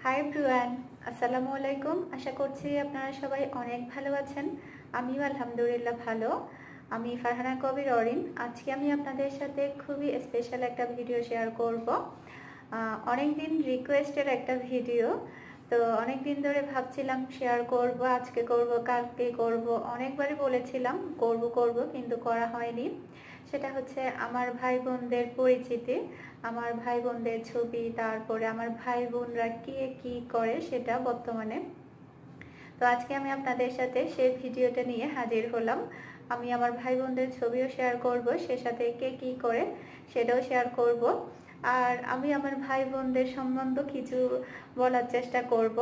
Hi everyone, আসসালামু আলাইকুম। আশা করছি আপনারা সবাই অনেক ভালো আছেন। আমিও আলহামদুলিল্লাহ ভালো। আমি ফারহানা কবির অরিন। আজকে আমি আপনাদের সাথে খুবই স্পেশাল একটা ভিডিও শেয়ার করব। অনেক দিন রিকোয়েস্টের একটা ভিডিও, তো অনেক দিন ধরে ভাবছিলাম শেয়ার করব, আজকে করব, কালকে করব, অনেকবারই বলেছিলাম করব কিন্তু করা হয়নি। সেটা হচ্ছে আমার ভাই বোনদের পরিচিতি, আমার ভাই বোনদের ছবি, তারপরে আমার ভাই বোনরা কি করে সেটা বর্তমানে। তো আজকে আমি আপনাদের সাথে সেই ভিডিওটা নিয়ে হাজির হলাম। আমি আমার ভাই বোনদের ছবিও শেয়ার করব, সে সাথে কে কি করে সেটাও শেয়ার করব। আর আমি আমার ভাই বোনদের সম্বন্ধে কিছু বলার চেষ্টা করব,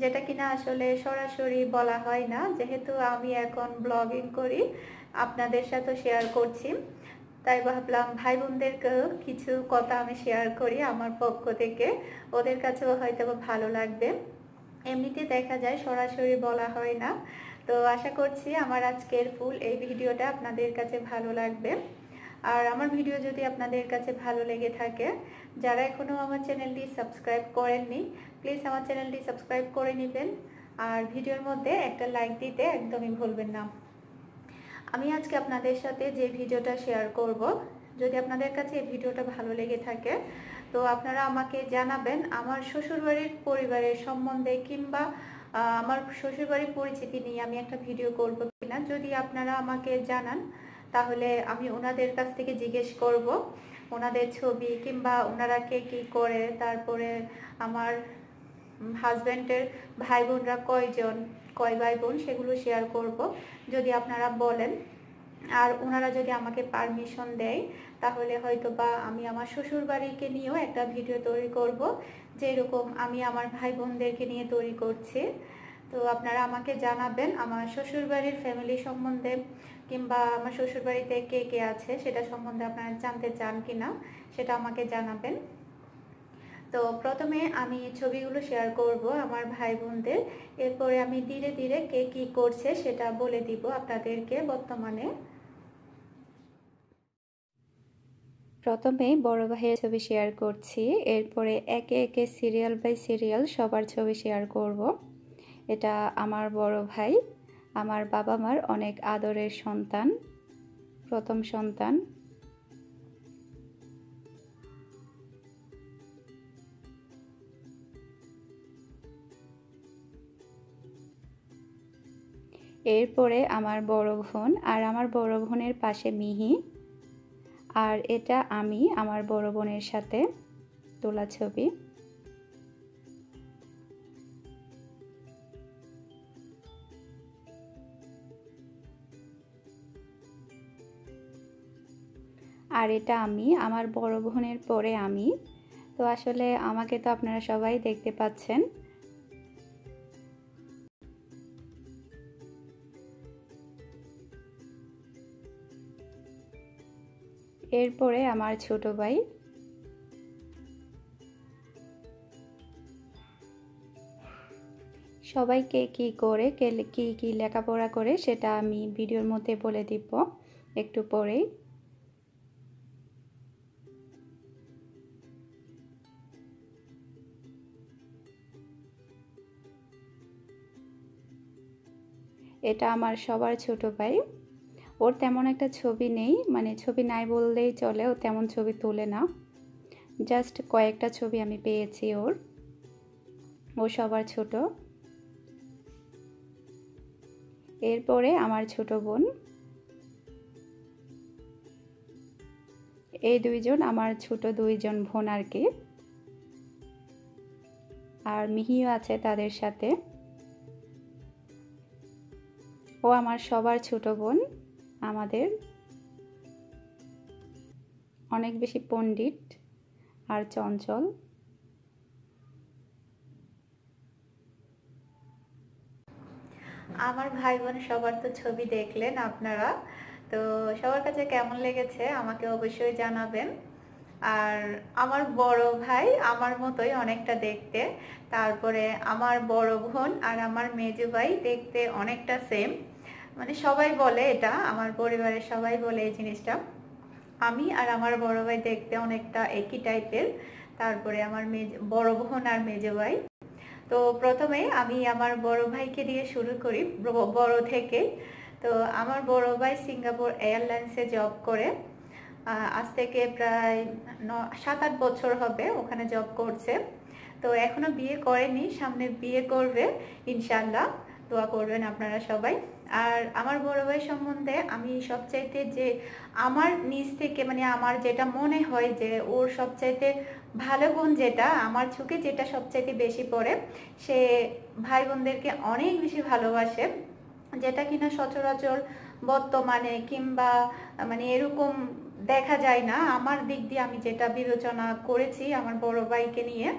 যেটা কিনা আসলে সরাসরি বলা হয় না, যেহেতু আমি এখন ব্লগিং করি, আপনাদের সাথে শেয়ার করছি। তাই ভাবলাম ভাই বোনদেরকেও কিছু কথা আমি শেয়ার করি আমার পক্ষ থেকে, ওদের কাছেও হয়তো ভালো লাগবে। এমনিতে দেখা যায় সরাসরি বলা হয় না। তো আশা করছি আমার আজকের ফুল এই ভিডিওটা আপনাদের কাছে ভালো লাগবে। আর আমার ভিডিও যদি আপনাদের কাছে ভালো লেগে থাকে, যারা এখনও আমার চ্যানেলটি সাবস্ক্রাইব করেননি, প্লিজ আমার চ্যানেলটি সাবস্ক্রাইব করে নেবেন। আর ভিডিওর মধ্যে একটা লাইক দিতে একদমই ভুলবেন না। আমি আজকে আপনাদের সাথে যে ভিডিওটা শেয়ার করব, যদি আপনাদের কাছে এই ভিডিওটা ভালো লেগে থাকে, তো আপনারা আমাকে জানাবেন আমার শ্বশুরবাড়ির পরিবারের সম্বন্ধে, কিংবা আমার শ্বশুরবাড়ির পরিচিতি নিয়ে আমি একটা ভিডিও করব কিনা। যদি আপনারা আমাকে জানান, তাহলে আমি ওনাদের কাছ থেকে জিজ্ঞেস করব ওনাদের ছবি, কিংবা ওনারা কে কী করে, তারপরে আমার হাজব্যান্ডের ভাই বোনরা কয় ভাই বোন, সেগুলো শেয়ার করব যদি আপনারা বলেন। আর ওনারা যদি আমাকে পারমিশন দেয়, তাহলে হয়তো বা আমি আমার শ্বশুর বাড়িকে নিয়েও একটা ভিডিও তৈরি করব, যেরকম আমি আমার ভাই বোনদেরকে নিয়ে তৈরি করছি। তো আপনারা আমাকে জানাবেন আমার শ্বশুর বাড়ির ফ্যামিলি সম্বন্ধে, কিংবা আমার শ্বশুর বাড়িতে কে কে আছে সেটা সম্বন্ধে আপনারা জানতে চান কিনা, সেটা আমাকে জানাবেন। তো প্রথমে আমি ছবিগুলো শেয়ার করব আমার ভাই বোনদের, এরপরে আমি ধীরে ধীরে কে কি করছে সেটা বলে দিব আপনাদেরকে। বর্তমানে প্রথমে বড় ভাইয়ের ছবি শেয়ার করছি, এরপরে একে একে সিরিয়াল বাই সিরিয়াল সবার ছবি শেয়ার করব। এটা আমার বড় ভাই, আমার বাবা মার অনেক আদরের সন্তান, প্রথম সন্তান। এরপরে আমার বড় বোন, আর আমার বড় বোনের পাশে মিহি। আর এটা আমি আমার বড় বোনের সাথে তোলা ছবি। আর এটা আমি আমার বড় বোনের পরে আমি। তো আসলে আমাকে তো আপনারা সবাই দেখতে পাচ্ছেন। এরপরে আমার ছোট ভাই। সবাইকে কি করে, কি লেখাপড়া করে সেটা আমি ভিডিওর মধ্যে বলে দিব একটু পরেই। এটা আমার সবার ছোট ভাই। ওর তেমন একটা ছবি নেই, মানে ছবি নাই বললেই চলে, ও তেমন ছবি তোলে না। জাস্ট কয়েকটা ছবি আমি পেয়েছি ওর। ও সবার ছোট। এরপরে আমার ছোট বোন। এই দুইজন আমার ছোট দুইজন বোন আর কি। আর মিহিও আছে তাদের সাথে। ও আমার সবার ছোট বোন, আমাদের অনেক বেশি পণ্ডিত আর চঞ্চল। আমার ভাই বোন সবার তো ছবি দেখলেন আপনারা, তো সবার কাছে কেমন লেগেছে আমাকে অবশ্যই জানাবেন। আর আমার বড় ভাই আমার মতোই অনেকটা দেখতে, তারপরে আমার বড় বোন আর আমার মেজো ভাই দেখতে অনেকটা সেম, মানে সবাই বলে, এটা আমার পরিবারের সবাই বলে এই জিনিসটা। আমি আর আমার বড় ভাই দেখতে অনেকটা একই টাইপের। তারপরে আমার বড় বোন আর মেজো ভাই, তো প্রথমে আমি আমার বড় ভাইকে দিয়ে শুরু করি, বড় থেকে। তো আমার বড় ভাই সিঙ্গাপুর এয়ারলাইন্সে জব করে, আজ থেকে প্রায় 7-8 বছর হবে ওখানে জব করছে। তো এখনো বিয়ে করেনি, সামনে বিয়ে করবে ইনশাল্লাহ, দোয়া করবেন আপনারা সবাই। আর আমার বড় ভাই সম্বন্ধে আমি সবচাইতে যে আমার নিজ থেকে মানে আমার যেটা মনে হয় যে ওর সবচাইতে ভালো গুণ যেটা আমার চোখে যেটা সবচাইতে বেশি পড়ে, সে ভাই বোনদেরকে অনেক বেশি ভালোবাসে, যেটা কিনা সচরাচর বর্তমানে কিংবা মানে এরকম দেখা যায় না। আমার দিক দিয়ে আমি যেটা বিবেচনা করেছি আমার বড় ভাইকে নিয়ে,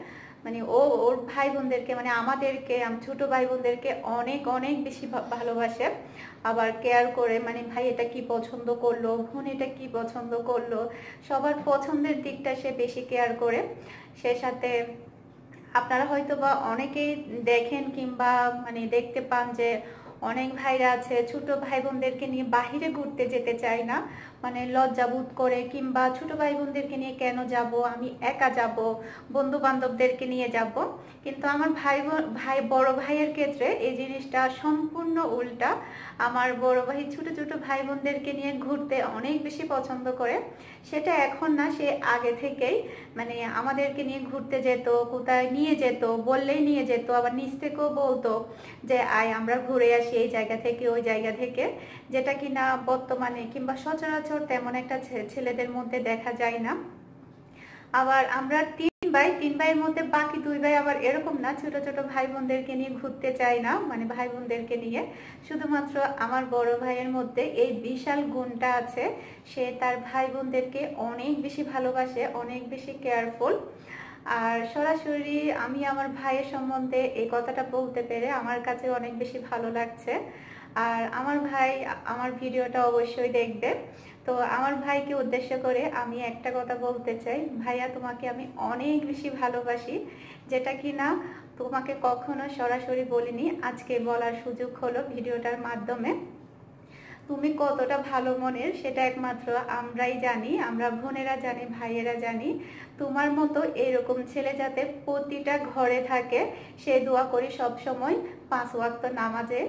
মানে ওর ভাই বোনদেরকে মানে আমাদেরকে ছোট ভাই বোনদেরকে অনেক অনেক বেশি ভালোবাসে, আবার কেয়ার করে। মানে ভাই এটা কি পছন্দ করলো, বোন এটা কি পছন্দ করলো, সবার পছন্দের দিকটা সে বেশি কেয়ার করে। সে সাথে আপনারা হয়তো বা অনেকেই দেখেন কিংবা মানে দেখতে পান যে অনেক ভাইরা আছে ছোট ভাই বোনদেরকে নিয়ে বাহিরে ঘুরতে যেতে চায় না, মানে লজ্জাবোধ করে, কিংবা ছোট ভাই বোনদেরকে নিয়ে কেন যাব, আমি একা যাব, বন্ধু বান্ধবদেরকে নিয়ে যাব। কিন্তু আমার বড় ভাইয়ের ক্ষেত্রে এই জিনিসটা সম্পূর্ণ উল্টা। আমার বড় ভাই ছোট ছোট ভাই বোনদেরকে নিয়ে ঘুরতে অনেক বেশি পছন্দ করে। সেটা এখন না, সে আগে থেকেই মানে আমাদেরকে নিয়ে ঘুরতে যেত, কোথায় নিয়ে যেত, বললেই নিয়ে যেত, আবার নিজ থেকেও বলতো যে আয় আমরা ঘুরে আসি এই জায়গা থেকে ওই জায়গা থেকে, যেটা কিনা বর্তমানে কিংবা সচরাচর তেমন একটা ছেলেদের মধ্যে দেখা যায় না। আবার আমরা তিন ভাইয়ের মধ্যে বাকি 2 ভাই আবার এরকম না, ছোট ছোট ভাই বোনদেরকে নিয়ে ঘুরতে চায় না, মানে ভাই বোনদেরকে নিয়ে। শুধুমাত্র আমার বড় ভাইয়ের মধ্যে এই বিশাল গুণটা আছে, সে তার ভাই বোনদেরকে অনেক বেশি ভালোবাসে, অনেক বেশি কেয়ারফুল। আর সরাসরি আমি আমার ভাইয়ের সম্বন্ধে এই কথাটা বলতে পেরে আমার কাছে অনেক বেশি ভালো লাগছে। আর আমার ভাই আমার ভিডিওটা অবশ্যই দেখবে। তো আমার ভাইকে উদ্দেশ্য করে আমি একটা কথা বলতে চাই, ভাইয়া তোমাকে আমি অনেক বেশি ভালোবাসি, যেটা কিনা তোমাকে কখনো সরাসরি বলিনি, আজকে বলার সুযোগ হলো ভিডিওটার মাধ্যমে। তুমি কতটা ভালো মনের সেটা একমাত্র আমরাই জানি, আমরা বোনেরা জানি, ভাইয়েরা জানি। তোমার মতো এরকম ছেলে যাতে প্রতিটা ঘরে থাকে, সে দোয়া করি সব সময় 5 ওয়াক্ত নামাজে।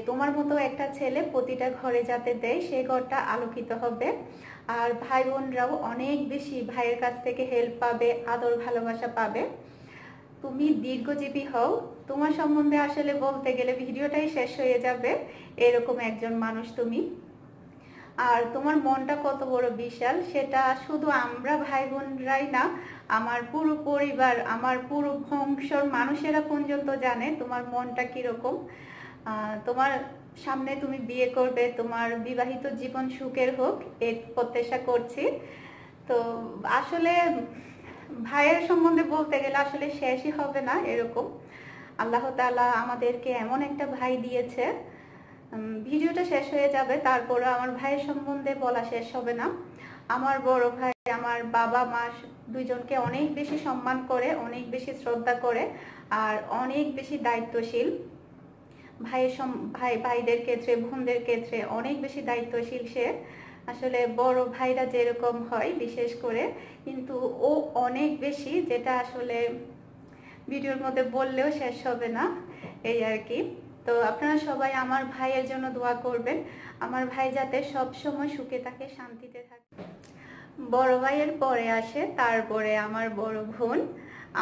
তোমার মতো একটা ছেলে প্রতিটা ঘরে যাতে দেয়, সেই ঘরটা আলোকিত হবে। আর ভাই বোনরাও অনেক বেশি ভাইয়ের কাছ থেকে হেল্প পাবে, আদর ভালোবাসা পাবে। তুমি দীর্ঘজীবী হও, তোমার সম্বন্ধে আসলে বলতে গেলে ভিডিওটাই শেষ হয়ে যাবে, এরকম একজন মানুষ তুমি। আর তোমার মনটা কত বড় বিশাল সেটা শুধু আমরা ভাই বোনরাই না, আমার পুরো পরিবার, আমার পুরো বংশর মানুষেরা পর্যন্ত জানে তোমার মনটা কিরকম। তোমার সামনে তুমি বিয়ে করবে, তোমার বিবাহিত জীবন সুখের হোক এই প্রত্যাশা করছি। তো আসলে ভাইয়ের সম্বন্ধে বলতে গেলে আসলে শেষই হবে না এরকম। আল্লাহ তাআলা আমাদেরকে এমন একটা ভাই দিয়েছে, ভিডিওটা শেষ হয়ে যাবে তারপরে আমার ভাইয়ের সম্বন্ধে বলা শেষ হবে না। আমার বড় ভাই আমার বাবা মা দুইজনকে অনেক বেশি সম্মান করে, অনেক বেশি শ্রদ্ধা করে, আর অনেক বেশি দায়িত্বশীল। ভাইদের ক্ষেত্রে, বোনদের ক্ষেত্রে অনেক বেশি দায়িত্বশীল সে। আসলে বড় ভাইরা যেরকম হয় বিশেষ করে, কিন্তু ও অনেক বেশি, যেটা আসলে ভিডিওর মধ্যে বললেও শেষ হবে না, এই আর কি। তো আপনারা সবাই আমার ভাইয়ের জন্য দোয়া করবেন, আমার ভাই যাতে সব সময় সুখে থাকে, শান্তিতে থাকে। বড় ভাইয়ের পরে আসে তারপরে আমার বড় বোন।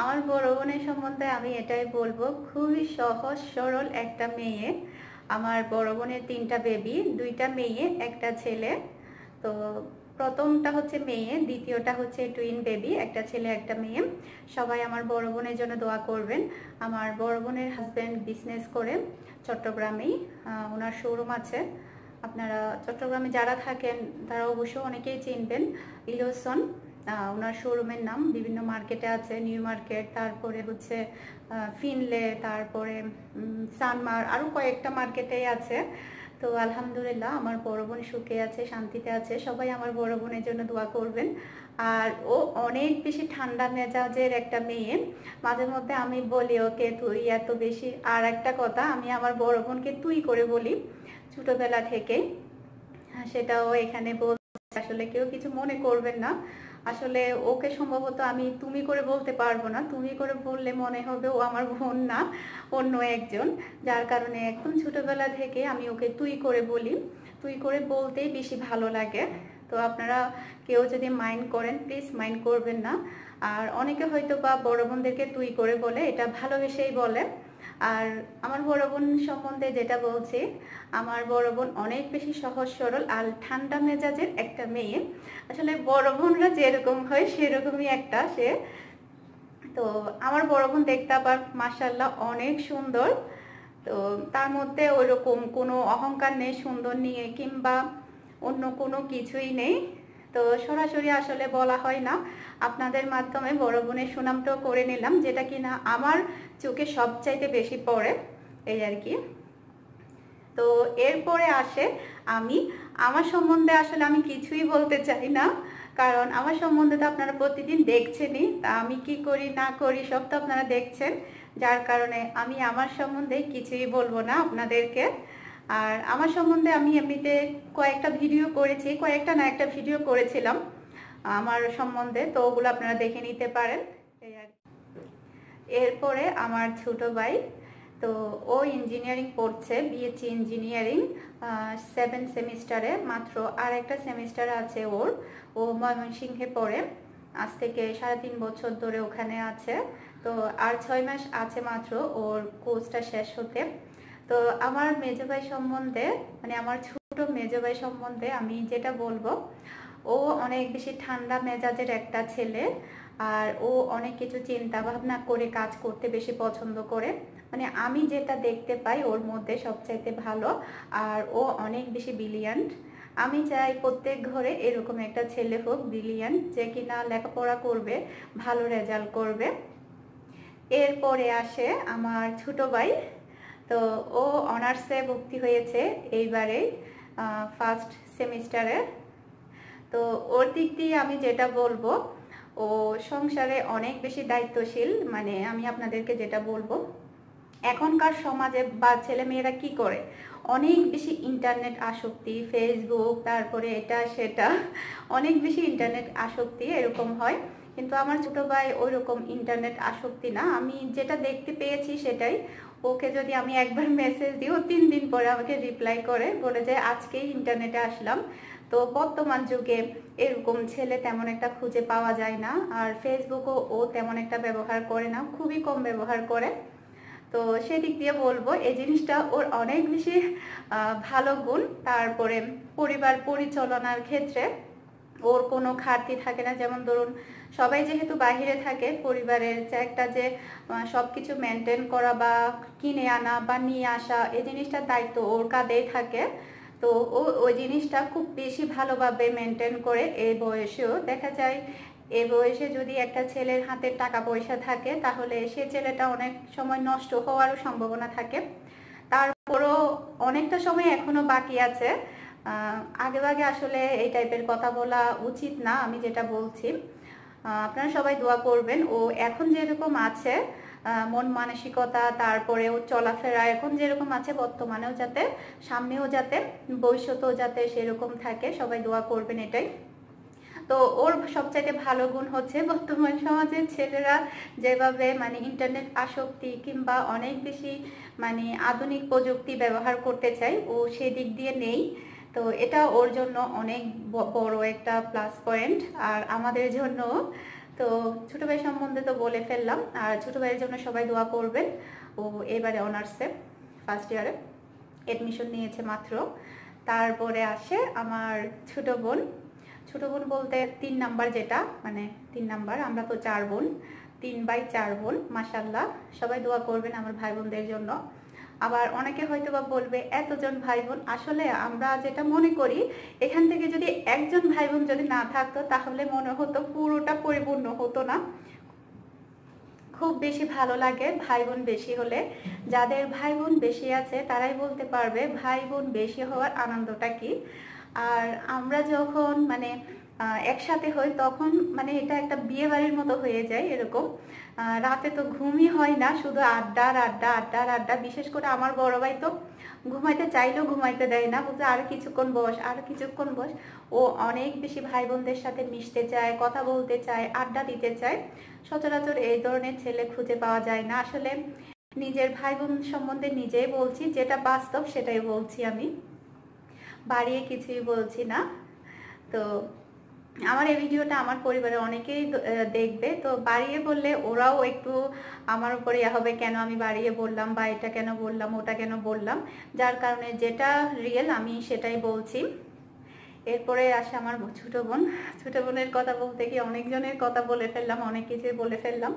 আমার বড় বোনের সম্বন্ধে আমি এটাই বলবো, খুবই সহজ সরল একটা মেয়ে। আমার বড় বোনের 3টা বেবি, 2টা মেয়ে 1টা ছেলে। তো প্রথমটা হচ্ছে মেয়ে, দ্বিতীয়টা হচ্ছে টুইন বেবি, একটা ছেলে একটা মেয়ে। সবাই আমার বড় বোনের জন্য দোয়া করবেন। আমার বড় বোনের হাজব্যান্ড বিজনেস করে চট্টগ্রামেই, ওনার শোরুম আছে। আপনারা চট্টগ্রামে যারা থাকেন তারা অবশ্য অনেকেই চিনবেন, ইলোসন ওনার শোরুমের নাম। বিভিন্ন মার্কেটে আছে, নিউ মার্কেট, তারপরে হচ্ছে ফিনলে, তারপরে সানমার, আরও কয়েকটা মার্কেটেই আছে। তো আলহামদুলিল্লাহ আমার বড় বোন সুখে আছে, শান্তিতে আছে। সবাই আমার বড় বোনের জন্য দোয়া করবেন। আর ও অনেক বেশি ঠান্ডা মেজাজের একটা মেয়ে, মাঝে মধ্যে আমি বলি ওকে তুই এত বেশি। আর একটা কথা, আমি আমার বড় বোনকে তুই করে বলি ছোটবেলা থেকে, সেটাও এখানে বলছে আসলে কেউ কিছু মনে করবেন না। আসলে ওকে সম্ভবত আমি তুমি করে বলতে পারবো না। তুমি করে বললে মনে হবে ও আমার বোন না, অন্য একজন। যার কারণে একদম ছোটবেলা থেকে আমি ওকে তুই করে বলি। তুই করে বলতেই বেশি ভালো লাগে। তো আপনারা কেউ যদি মাইন্ড করেন প্লিজ মাইন্ড করবেন না। আর অনেকে হয়তো বা বড় বোনদেরকে তুই করে বলে, এটা ভালোবেসেই বলে। আর আমার বড় বোন সম্বন্ধে যেটা বলছি, আমার বড় বোন অনেক বেশি সহজ সরল আর ঠান্ডা মেজাজের একটা মেয়ে। আসলে বড় বোনরা যেরকম হয় সেরকমই একটা সে। তো আমার বড় বোন দেখতে আবার মাশাআল্লাহ অনেক সুন্দর। তো তার মধ্যে ওইরকম কোনো অহংকার নেই সুন্দর নিয়ে, কিংবা অন্য কোনো কিছুই নেই। তো সরাসরি আসলে বলা হয় না। আপনাদের মাধ্যমে বড় বোনের সুনামটাও করে নিলাম, যেটা কিনা আমার চোখে সবচাইতে বেশি পড়ে, এই আর কি। তো এরপরে আসে আমি আমার সম্বন্ধে আসলে আমি কিছুই বলতে চাই না, কারণ আমার সম্বন্ধে তো আপনারা প্রতিদিন দেখছেনই। তা আমি কি করি না করি সব তো আপনারা দেখছেন, যার কারণে আমি আমার সম্বন্ধে কিছুই বলবো না আপনাদেরকে। আর আমার সম্বন্ধে আমি এমনিতে কয়েকটা ভিডিও করেছি, কয়েকটা না একটা ভিডিও করেছিলাম আমার সম্বন্ধে, তো ওগুলো আপনারা দেখে নিতে পারেন। এরপরে আমার ছোট ভাই, তো ও ইঞ্জিনিয়ারিং পড়ছে, বিএসসি ইঞ্জিনিয়ারিং 7 সেমিস্টারে, মাত্র আর একটা সেমিস্টার আছে ওর। ও ময়মনসিংহে পড়ে, আজ থেকে 3.5 বছর ধরে ওখানে আছে। তো আর 6 মাস আছে মাত্র ওর কোর্সটা শেষ হতে। তো আমার মেজো ভাই সম্বন্ধে, মানে আমার ছোট মেজো ভাই সম্বন্ধে আমি যেটা বলবো, ও অনেক বেশি ঠান্ডা মেজাজের একটা ছেলে। আর ও অনেক কিছু চিন্তা ভাবনা করে কাজ করতে বেশি পছন্দ করে, মানে আমি যেটা দেখতে পাই ওর মধ্যে সবচাইতে ভালো। আর ও অনেক বেশি ব্রিলিয়ান্ট। আমি চাই প্রত্যেক ঘরে এরকম একটা ছেলে হোক ব্রিলিয়ান্ট, যে কিনা লেখাপড়া করবে, ভালো রেজাল্ট করবে। এরপরে আসে আমার ছোট ভাই, তো ও অনার্সে ভর্তি হয়েছে এইবারে ফার্স্ট সেমিস্টারে। তো ওর দিক দিয়ে আমি যেটা বলবো, ও সংসারে অনেক বেশি দায়িত্বশীল। মানে আমি আপনাদেরকে যেটা বলবো, এখনকার সমাজে বা ছেলে মেয়েরা কি করে, অনেক বেশি ইন্টারনেট আসক্তি, ফেসবুক, তারপরে এটা সেটা, অনেক বেশি ইন্টারনেট আসক্তি এরকম হয়। কিন্তু আমার ছোট ভাই ওই রকম ইন্টারনেট আসক্তি না। আমি যেটা দেখতে পেয়েছি সেটাই। ওকে যদি আমি একবার মেসেজ দিই, ও 3 দিন পরে আমাকে রিপ্লাই করে, বলে যে আজকেই ইন্টারনেটে আসলাম। তো বর্তমান যুগে এরকম ছেলে তেমন একটা খুঁজে পাওয়া যায় না। আর ফেসবুকও ও তেমন একটা ব্যবহার করে না, খুবই কম ব্যবহার করে। তো সেদিক দিয়ে বলবো এই জিনিসটা ওর অনেক বেশি ভালো গুণ। তারপরে পরিবার পরিচালনার ক্ষেত্রে ওর কোনো ঘাটতি থাকে না। যেমন ধরুন, সবাই যেহেতু বাইরে থাকে, পরিবারের যে একটা যে সব কিছু মেনটেন করা বা কিনে আনা বা নিয়ে আসা, এই জিনিসটার দায়িত্ব ওর কাঁধেই থাকে। তো ও ওই জিনিসটা খুব বেশি ভালোভাবে মেনটেন করে। এই বয়সেও দেখা যায়, এই বয়সে যদি একটা ছেলের হাতে টাকা পয়সা থাকে, তাহলে সে ছেলেটা অনেক সময় নষ্ট হওয়ারও সম্ভাবনা থাকে। তারপরও অনেকটা সময় এখনো বাকি আছে। আগে ভাগে আসলে এই টাইপের কথা বলা উচিত না, আমি যেটা বলছি। আপনারা সবাই দোয়া করবেন। ও এখন যেরকম আছে মন মানসিকতা, তারপরে ও চলাফেরা এখন যেরকম আছে, বর্তমানেও যাতে, সামনেও যাতে, ভবিষ্যতেও যাতে সেরকম থাকে, সবাই দোয়া করবেন এটাই। তো ওর সবচাইতে ভালো গুণ হচ্ছে, বর্তমান সমাজের ছেলেরা যেভাবে মানে ইন্টারনেট আসক্তি কিংবা অনেক বেশি মানে আধুনিক প্রযুক্তি ব্যবহার করতে চায়, ও সেদিক দিয়ে নেই। তো এটা ওর জন্য অনেক বড় একটা প্লাস পয়েন্ট, আর আমাদের জন্য। তো ছোট ভাই সম্বন্ধে তো বলে ফেললাম। আর ছোট ভাইয়ের জন্য সবাই দোয়া করবেন। ও এবারে অনার্সে ফার্স্ট ইয়ারে এডমিশন নিয়েছে মাত্র। তারপরে আসে আমার ছোট বোন। ছোট বোন বলতে 3 নাম্বার, যেটা মানে 3 নাম্বার। আমরা তো 4 বোন, 3 ভাই 4 বোন, মাশাআল্লাহ। সবাই দোয়া করবেন আমার ভাই বোনদের জন্য। আবার অনেকে হয়তো বা বলবে এতজন ভাই বোন, আসলে আমরা যেটা মনে করি, এখান থেকে যদি একজন ভাই বোন যদি না থাকতো, তাহলে মনে হতো পুরোটা পরিপূর্ণ হতো না। খুব বেশি ভালো লাগে ভাই বোন বেশি হলে। যাদের ভাই বোন বেশি আছে তারাই বলতে পারবে ভাই বোন বেশি হওয়ার আনন্দটা কি। আর আমরা যখন মানে একসাথে হই তখন মানে এটা একটা বিয়ে বাড়ির মতো হয়ে যায় এরকম। রাতে তো ঘুমই হয় না, শুধু আড্ডা আর আড্ডা, আড্ডা আর আড্ডা। বিশেষ করে আমার বড় ভাই তো ঘুমাইতে চাইলেও ঘুমাইতে দেয় না, বলছে আর কিছুক্ষণ বস, আর কিছুক্ষণ বস। ও অনেক বেশি ভাই বোনদের সাথে মিশতে চায়, কথা বলতে চায়, আড্ডা দিতে চায়। সচরাচর এই ধরনের ছেলে খুঁজে পাওয়া যায় না। আসলে নিজের ভাই বোন সম্বন্ধে নিজেই বলছি, যেটা বাস্তব সেটাই বলছি, আমি বাড়িয়ে কিছুই বলছি না। তো আমার এই ভিডিওটা আমার পরিবারের অনেকেই দেখবে, তো বাড়িয়ে বললে ওরাও একটু আমার উপরে হবে, কেন আমি বাড়িয়ে বললাম বা এটা কেন বললাম, ওটা কেন বললাম। যার কারণে যেটা রিয়েল আমি সেটাই বলছি। এরপরে আসে আমার ছোট বোন। ছোট বোনের কথা বলতে গিয়ে অনেকজনের কথা বলে ফেললাম, অনেক কিছুই বলে ফেললাম।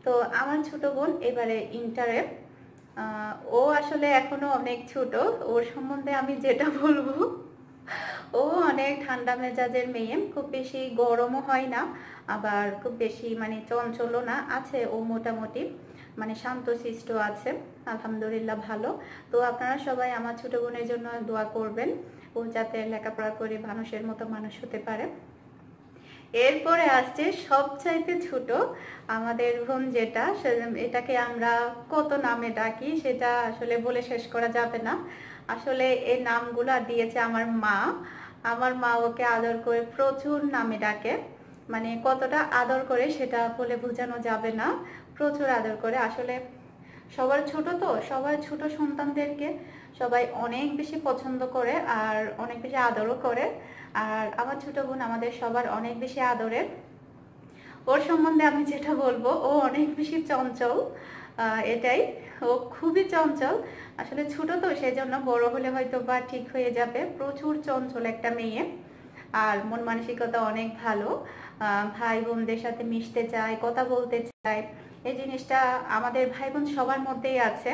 তো আমার ছোট বোন এবারে ইন্টারে। ও আসলে এখনো অনেক ছোট, ওর সম্বন্ধে আমি যেটা বলবো, ও অনেক ঠান্ডা মেজাজের মেয়ে, খুব বেশি গরমও হয় না, আবার খুব বেশি মানে চঞ্চলও না, আছে ও মোটামুটি মানে শান্তশিষ্ট আছে, আলহামদুলিল্লাহ ভালো। তো আপনারা সবাই আমার ছোট বোনের জন্য দোয়া করবেন, ও যাতে লেখাপড়া করে মানুষের মতো মানুষ হতে পারে। এরপরে আসছে সবচাইতে ছোট আমাদের বোন, যেটা এটাকে আমরা কত নামে ডাকি সেটা আসলে বলে শেষ করা যাবে না। আসলে এই নামগুলো দিয়েছে আমার মা। আমার মা ওকে আদর করে প্রচুর নামে ডাকে, মানে কতটা আদর করে সেটা বলে বোঝানো যাবে না, প্রচুর আদর করে। আসলে সবার ছোট, তো সবার ছোট সন্তানদেরকে সবাই অনেক বেশি পছন্দ করে আর অনেক বেশি আদরও করে। আর আমার ছোট বোন আমাদের সবার অনেক বেশি আদরের। ওর সম্বন্ধে আমি যেটা বলবো, ও অনেক বেশি চঞ্চল, এটাই, ও খুবই চঞ্চল। আসলে ছোট তো সেই জন্য, বড় হলে হয়তো বা ঠিক হয়ে যাবে। প্রচুর চঞ্চল একটা মেয়ে, আর মন মানসিকতা অনেক ভালো। ভাই বোনদের সাথে মিশতে চায়, কথা বলতে চায়। এই জিনিসটা আমাদের ভাই বোন সবার মধ্যেই আছে,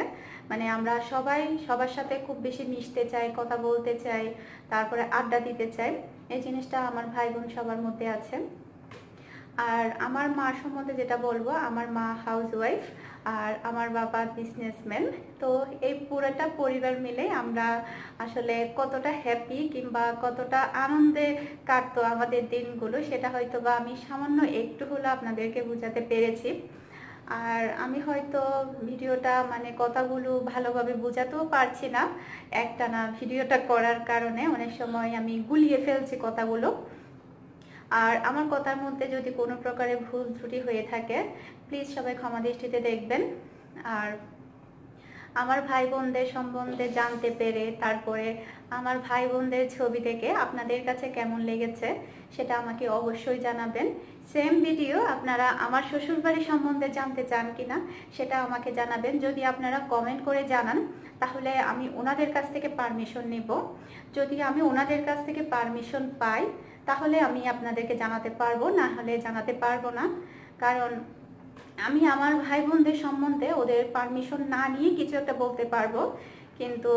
মানে আমরা সবাই সবার সাথে খুব বেশি মিশতে চাই, কথা বলতে চাই, তারপরে আড্ডা দিতে চাই। এই জিনিসটা আমার ভাই বোন সবার মধ্যে আছে। আর আমার মা সম্বন্ধে যেটা বলবো, আমার মা হাউসওয়াইফ আর আমার বাবা বিজনেসম্যান। তো এই পুরোটা পরিবার মিলে আমরা আসলে কতটা হ্যাপি কিংবা কতটা আনন্দে কাটতো আমাদের দিনগুলো, সেটা হয়তো বা আমি সামান্য একটু হলো আপনাদেরকে বোঝাতে পেরেছি। আর আমি হয়তো ভিডিওটা মানে কথাগুলো ভালোভাবে বোঝাতেও পারছি না, একটানা ভিডিওটা করার কারণে অনেক সময় আমি গুলিয়ে ফেলছি কথাগুলো। আর আমার কথার মধ্যে যদি কোনো প্রকারের ভুল ত্রুটি হয়ে থাকে, প্লিজ সবাই ক্ষমা দৃষ্টিতে দেখবেন। আর আমার ভাই বোনদের সম্বন্ধে জানতে পেরে, তারপরে আমার ভাই বোনদের ছবি দেখে আপনাদের কাছে কেমন লেগেছে সেটা আমাকে অবশ্যই জানাবেন। সেম ভিডিও আপনারা আমার শ্বশুরবাড়ি সম্বন্ধে জানতে চান কিনা সেটা আমাকে জানাবেন। যদি আপনারা কমেন্ট করে জানান তাহলে আমি ওনাদের কাছ থেকে পারমিশন নেব। যদি আমি ওনাদের কাছ থেকে পারমিশন পাই তাহলে আমি আপনাদেরকে জানাতে পারবো, না হলে জানাতে পারবো না। কারণ আমি আমার ভাই বোনদের সম্বন্ধে ওদের পারমিশন না নিয়ে কিছু একটা বলতে পারবো, কিন্তু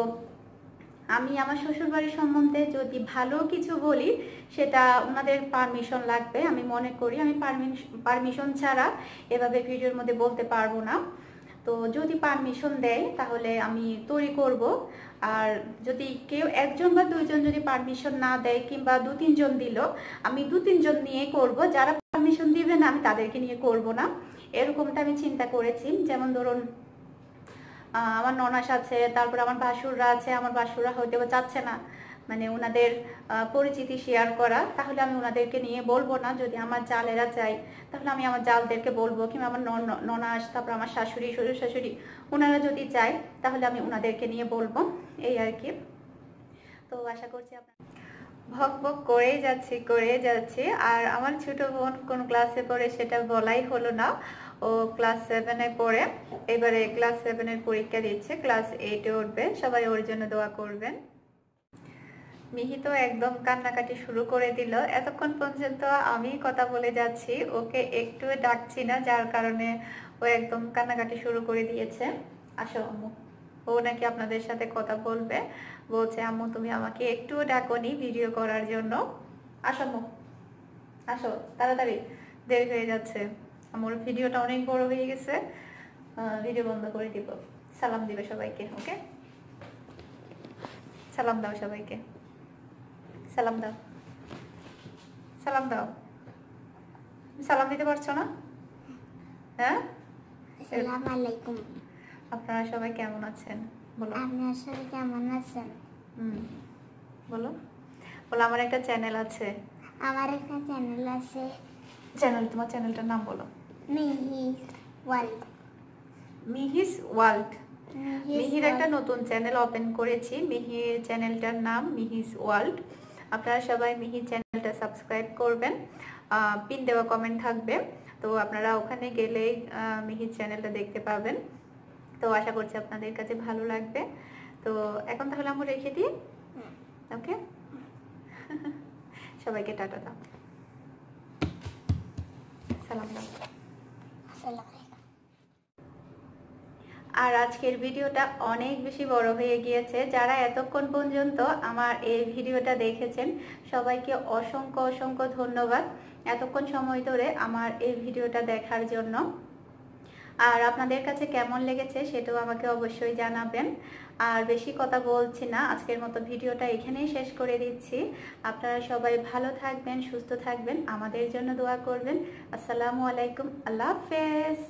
আমি আমার শ্বশুরবাড়ির সম্বন্ধে যদি ভালো কিছু বলি সেটা ওনাদের পারমিশন লাগবে। আমি মনে করি আমি পারমিশন ছাড়া এভাবে ভিডিওর মধ্যে বলতে পারবো না। তো যদি পারমিশন দেয় তাহলে আমি তৈরি করব। আর যদি কেউ একজন বা দুইজন যদি পারমিশন না দেয় কিংবা দু তিনজন দিল, আমি দু তিনজন নিয়ে করব। যারা পারমিশন দিবে না আমি তাদেরকে নিয়ে করব না, এরকমটা আমি চিন্তা করেছি। যেমন ধরুন আমার ননাস আছে, তারপর আমার ভাসুররা আছে, আমার ভাসুররা হয়তো চাচ্ছে না মানে ওনাদের পরিচিতি শেয়ার করা, তাহলে আমি ওনাদেরকে নিয়ে বলবো না। যদি আমার জালেরা চাই তাহলে আমি আমার জালদেরকে বলবো, কিংবা আমার ননাস, তারপর আমার শাশুড়ি, শ্বশুর শাশুড়ি, ওনারা যদি চায় তাহলে আমি ওনাদেরকে নিয়ে বলবো, এই আর কি। তো আশা করছি আপনার ভক ভক করেই যাচ্ছি। আর আমার ছোট বোন কোন ক্লাসে পড়ে সেটা বলাই হলো না। ও ক্লাস 7-এ পড়ে, এবারে ক্লাস 7-এর পরীক্ষা দিচ্ছে, ক্লাস 8-এ উঠবে। সবাই ওর জন্য দোয়া করবেন। মিহি তো একদম কান্নাকাটি শুরু করে দিল। এতক্ষণ পর্যন্ত আমি কথা বলে যাচ্ছি, ওকে একটু ডাকছি না, যার কারণে ও একদম কান্নাকাটি শুরু করে দিয়েছে। আসো আম্মু, ও নাকি আপনাদের সাথে কথা বলবে, বলছে আম্মু তুমি আমাকে একটু ডাকোনি ভিডিও করার জন্য। আসো আম্মু, আসো তাড়াতাড়ি, দেরি হয়ে যাচ্ছে। আমার ভিডিওটা অনেক বড় হয়ে গেছে, ভিডিও বন্ধ করে দিব। সালাম দিবে সবাইকে, ওকে? সালাম দাও সবাইকে, সালাম দাও, সালাম দাও। সালাম দিতে পারছো না? হ্যাঁ, আসসালামু আলাইকুম। আপনারা সবাই কেমন আছেন বলো? আপনারা সবাই কেমন আছেন? বলো বলো। আমার একটা চ্যানেল আছে। আমার একটা চ্যানেল আছে। তোমার চ্যানেলটার নাম বলো। মিহিস ওয়ার্ল্ড। মিহিস ওয়ার্ল্ড। মিহির একটা নতুন চ্যানেল ওপেন করেছি। মিহির চ্যানেলটার নাম মিহিস ওয়ার্ল্ড। আপনারা সবাই মিহির চ্যানেলটা সাবস্ক্রাইব করবেন। পিন দেওয়া কমেন্ট থাকবে, তো আপনারা ওখানে গেলেই মিহির চ্যানেলটা দেখতে পাবেন। তো আশা করছি আপনাদের কাছে ভালো লাগবে। তো এখন তাহলে আমরা রেখে দিই। ওকে, সবাইকে টাটা দাও, সালাম দাও। আর আজকের ভিডিওটা অনেক বেশি বড় হয়ে গিয়েছে। যারা এতক্ষণ পর্যন্ত আমার এই ভিডিওটা দেখেছেন সবাইকে অসংখ্য অসংখ্য ধন্যবাদ এতক্ষণ সময় ধরে আমার এই ভিডিওটা দেখার জন্য। আর আপনাদের কাছে কেমন লেগেছে সেটাও আমাকে অবশ্যই জানাবেন। আর বেশি কথা বলছি না, আজকের মতো ভিডিওটা এখানেই শেষ করে দিচ্ছি। আপনারা সবাই ভালো থাকবেন, সুস্থ থাকবেন, আমাদের জন্য দোয়া করবেন। আসসালামু আলাইকুম, আল্লাহ হাফেজ।